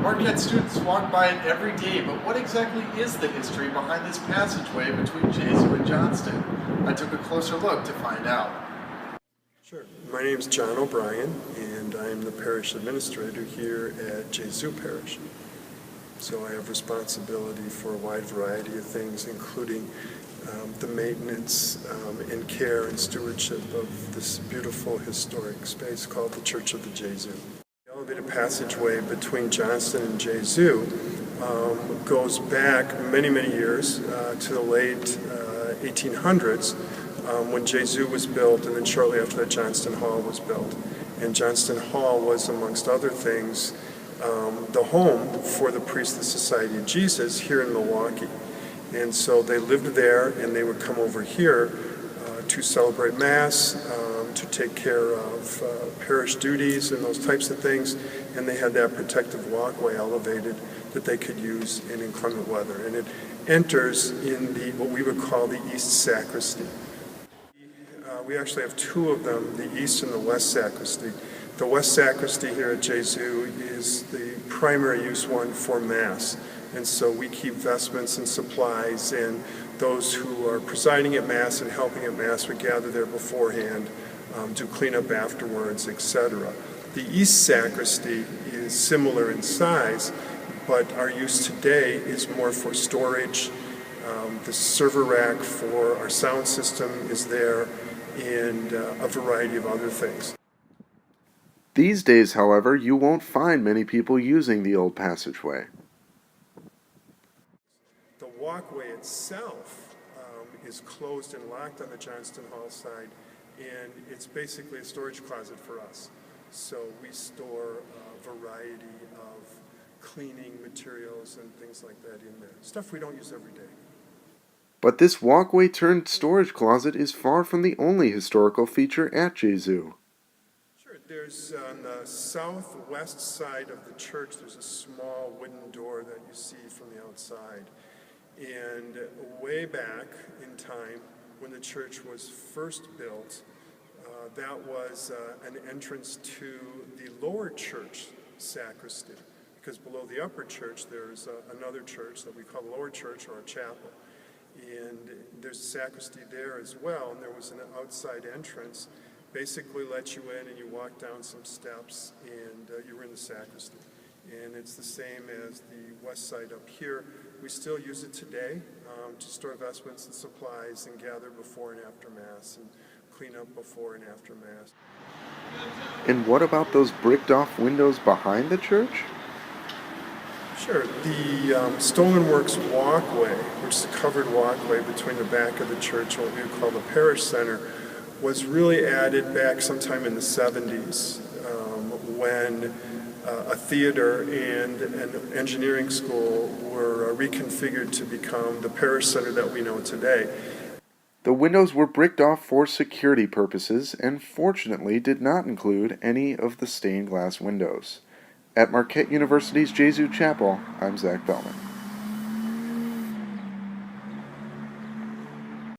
Marquette students walk by it every day, but what exactly is the history behind this passageway between Gesu and Johnston? I took a closer look to find out. Sure. My name is John O'Brien, and I'm the parish administrator here at Gesu Parish. So I have responsibility for a wide variety of things, including the maintenance and care and stewardship of this beautiful historic space called the Church of the Gesu. The elevated passageway between Johnston and Gesu goes back many, many years to the late 1800s when Gesu was built, and then shortly after that Johnston Hall was built. And Johnston Hall was, amongst other things, the home for the Priestly Society of Jesus here in Milwaukee. And so they lived there, and they would come over here to celebrate Mass, to take care of parish duties and those types of things. And they had that protective walkway elevated that they could use in inclement weather. And it enters in what we would call the East Sacristy. We actually have two of them, the East and the West Sacristy. The West Sacristy here at Gesu is the primary use one for Mass. And so we keep vestments and supplies, and those who are presiding at Mass and helping at Mass, we gather there beforehand, do cleanup afterwards, etc. The East Sacristy is similar in size, but our use today is more for storage. The server rack for our sound system is there, and a variety of other things. These days, however, you won't find many people using the old passageway. The walkway itself is closed and locked on the Johnston Hall side, and it's basically a storage closet for us. So we store a variety of cleaning materials and things like that in there. Stuff we don't use every day. But this walkway turned storage closet is far from the only historical feature at Gesu. Sure. There's on the southwest side of the church, there's a small wooden door that you see from the outside. And way back in time, when the church was first built, that was an entrance to the lower church sacristy. Because below the upper church, there's another church that we call the lower church, or a chapel. And there's a sacristy there as well, and there was an outside entrance. Basically let you in, and you walk down some steps, and you're in the sacristy. And it's the same as the west side up here. We still use it today to store vestments and supplies and gather before and after Mass and clean up before and after Mass. And what about those bricked-off windows behind the church? Sure. The Stolen Works walkway, which is a covered walkway between the back of the church and what we would call the parish center, was really added back sometime in the 70s when a theater and an engineering school were reconfigured to become the parish center that we know today. The windows were bricked off for security purposes and fortunately did not include any of the stained glass windows. At Marquette University's Gesu Chapel, I'm Zach Bellman.